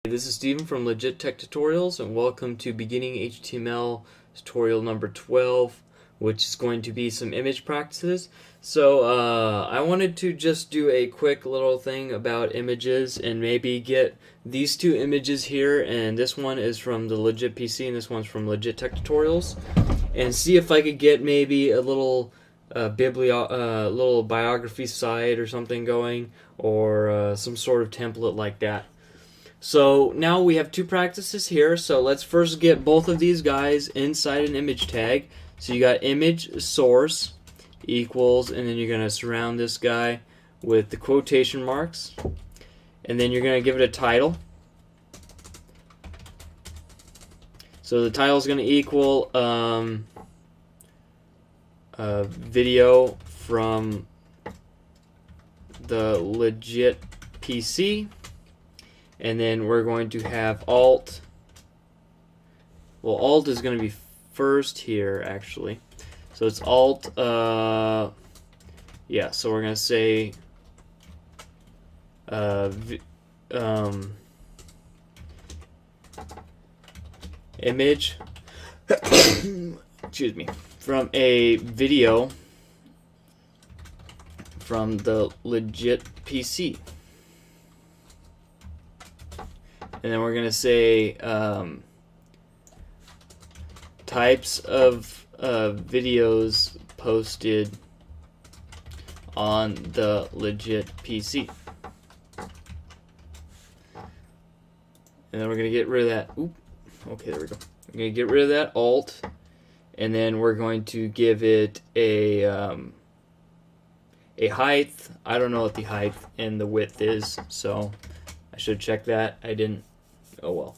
This is Steven from LegitTechTutorials, and welcome to beginning HTML tutorial number 12, which is going to be some image practices. So I wanted to just do a quick little thing about images and maybe get these two images here, and this one is from the Legit PC and this one's from LegitTechTutorials, and see if I could get maybe a little little biography site or something going, or some sort of template like that. So now we have two practices here, so let's first get both of these guys inside an image tag. So you got image source equals, and then you're going to surround this guy with the quotation marks, and then you're going to give it a title. So the title is going to equal video from the Legit PC. And then we're going to have alt. Well, alt is going to be first here, actually. So it's alt. Yeah. So we're going to say image. Excuse me. From a video from the Legit PC. And then we're going to say types of videos posted on the Legit PC. And then we're going to get rid of that. Oop. Okay, there we go. We're going to get rid of that alt. And then we're going to give it a height. I don't know what the height and the width is, so I should check that. I didn't. Oh well.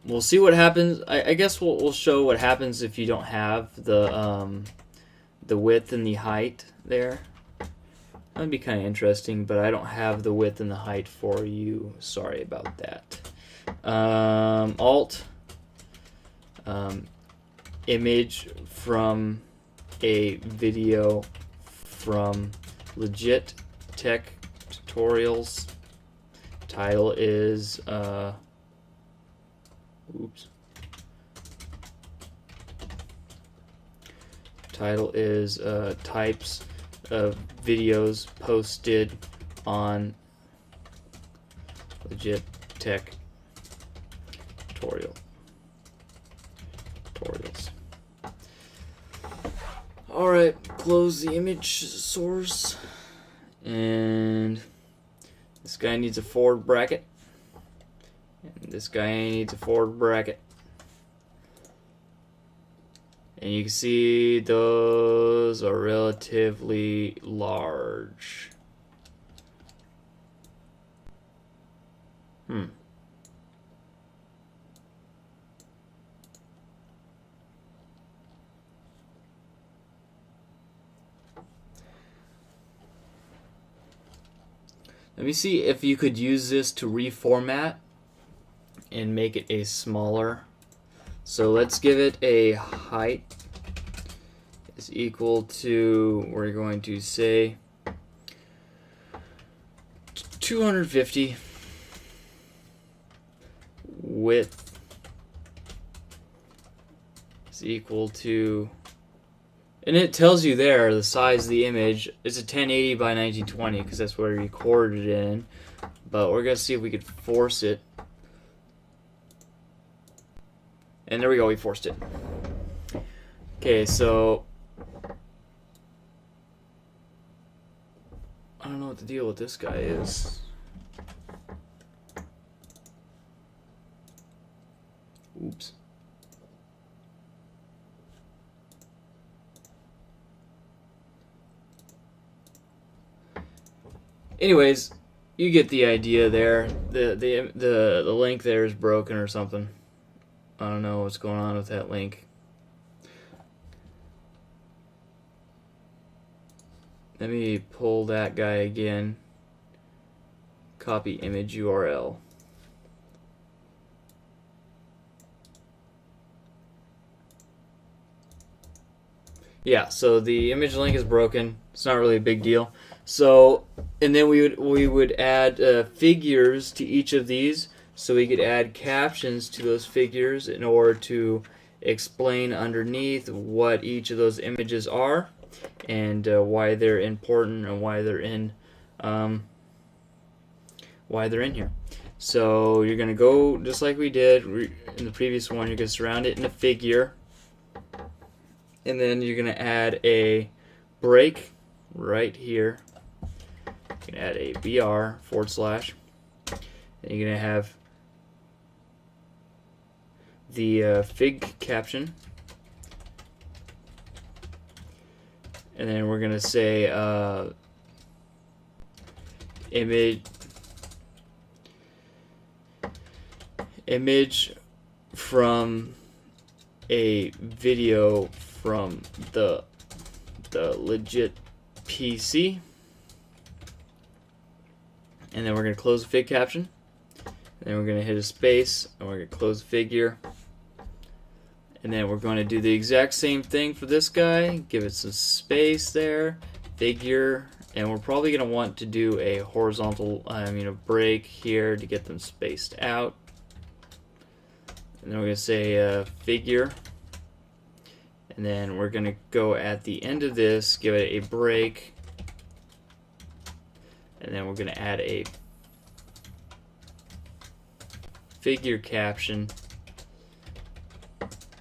We'll see what happens. I guess we'll show what happens if you don't have the width and the height there. That'd be kind of interesting, but I don't have the width and the height for you. Sorry about that. Alt image from a video from Legit Tech Tutorials. Title is title is types of videos posted on Legit Tech Tutorials. Alright, close the image source, and this guy needs a forward bracket, and this guy needs a forward bracket, and you can see those are relatively large. Let me see if you could use this to reformat and make it a smaller. So let's give it a height is equal to, we're going to say 250. Width is equal to, and it tells you there the size of the image. It's a 1080 by 1920 because that's what I recorded it in. But we're going to see if we could force it. And there we go, we forced it. Okay, so I don't know what the deal with this guy is. Oops. Anyways, you get the idea there. The link there is broken or something. I don't know what's going on with that link. Let me pull that guy again. Copy image URL. Yeah, so the image link is broken. It's not really a big deal. So, and then we would add figures to each of these, so we could add captions to those figures in order to explain underneath what each of those images are and why they're important and why they're in here. So you're gonna go just like we did in the previous one. You're gonna surround it in a figure, and then you're gonna add a break right here. You can add a BR / and you're gonna have the fig caption, and then we're gonna say image from a video from the legit PC, and then we're going to close the fig caption, and then we're going to hit a space, and we're going to close the figure, and then we're going to do the exact same thing for this guy, give it some space there, figure, and we're probably going to want to do a horizontal break here to get them spaced out. And then we're going to say figure, and then we're going to go at the end of this, give it a break, and then we're going to add a figure caption,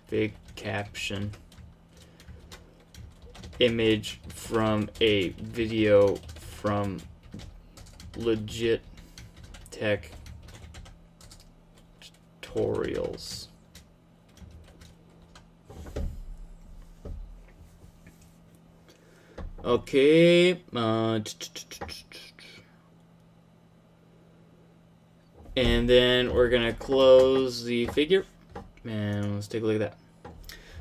fig caption, image from a video from LegitTechTutorials. Okay, and then we're gonna close the figure, and let's take a look at that.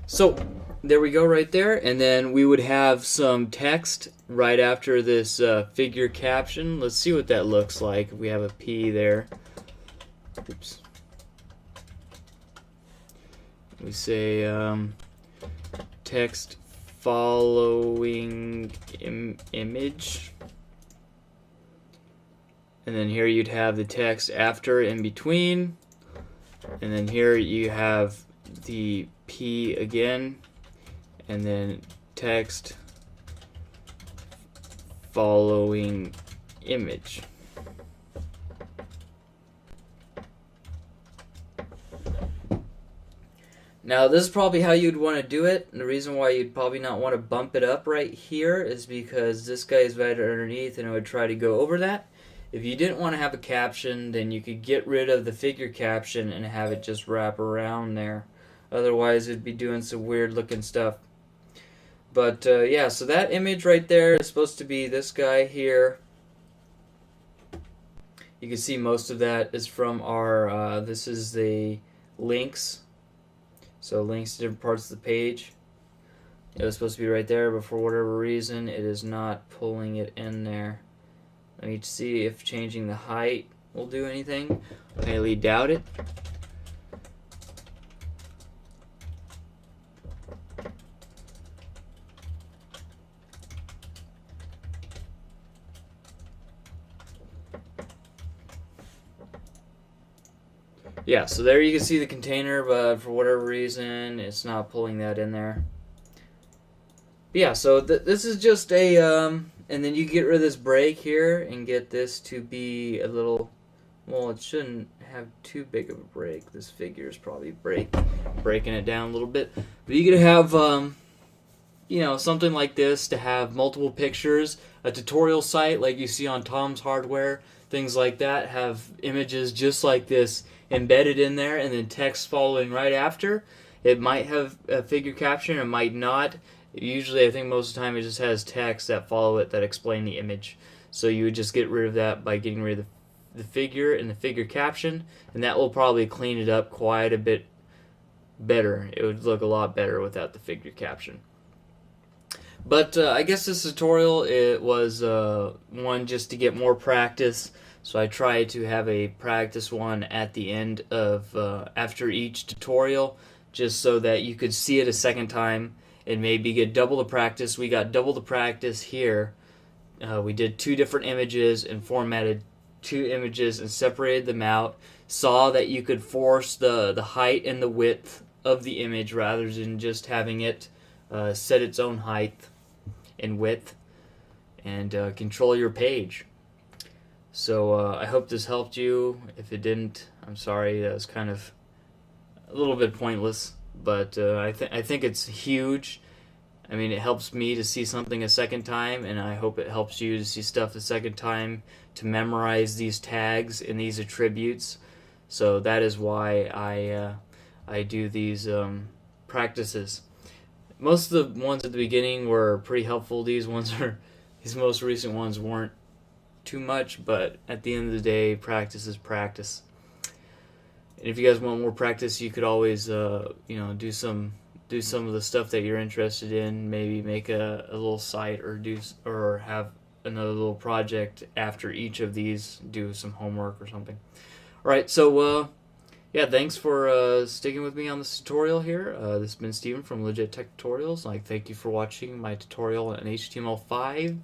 So there we go right there, and then we would have some text right after this figure caption. Let's see what that looks like. We have a P there. Oops. We say text following image, and then here you'd have the text after in between, and then here you have the P again, and then text following image. Now this is probably how you'd want to do it, and the reason why you'd probably not want to bump it up right here is because this guy is right underneath and it would try to go over that. If you didn't want to have a caption, then you could get rid of the figure caption and have it just wrap around there. Otherwise it'd be doing some weird looking stuff. But yeah, so that image right there is supposed to be this guy here. You can see most of that is from our, this is the links. So links to different parts of the page. It was supposed to be right there, but for whatever reason, it is not pulling it in there. Let me see if changing the height will do anything. I highly doubt it. Yeah, so there you can see the container, but for whatever reason, it's not pulling that in there. But yeah, so this is just a, and then you get rid of this break here and get this to be a little, well, it shouldn't have too big of a break. This figure is probably breaking it down a little bit. But you could have, you know, something like this to have multiple pictures, a tutorial site like you see on Tom's Hardware, things like that, have images just like this embedded in there and then text following right after. It might have a figure caption, it might not. Usually I think most of the time it just has text that follow it that explain the image. So you would just get rid of that by getting rid of the figure and the figure caption, and that will probably clean it up quite a bit better. It would look a lot better without the figure caption. But I guess this tutorial, it was one just to get more practice. So I tried to have a practice one at the end of after each tutorial, just so that you could see it a second time and maybe get double the practice. We got double the practice here we did 2 different images and formatted 2 images and separated them out. Saw that you could force the height and the width of the image rather than just having it set its own height and width and control your page. So I hope this helped you. If it didn't, I'm sorry. That was kind of a little bit pointless, but I think it's huge. I mean, it helps me to see something a second time, and I hope it helps you to see stuff a second time, to memorize these tags and these attributes. So that is why I do these practices. Most of the ones at the beginning were pretty helpful. These most recent ones weren't too much, but at the end of the day, practice is practice. And if you guys want more practice, you could always do some of the stuff that you're interested in. Maybe make a little site or have another little project after each of these. Do some homework or something. All right, so yeah, thanks for sticking with me on this tutorial here. This has been Steven from LegitTechTutorials. Thank you for watching my tutorial on HTML5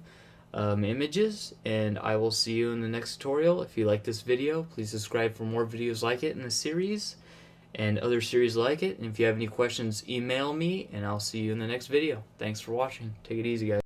images, and I will see you in the next tutorial. If you like this video, please subscribe for more videos like it in the series and other series like it. And if you have any questions, email me, and I'll see you in the next video. Thanks for watching. Take it easy, guys.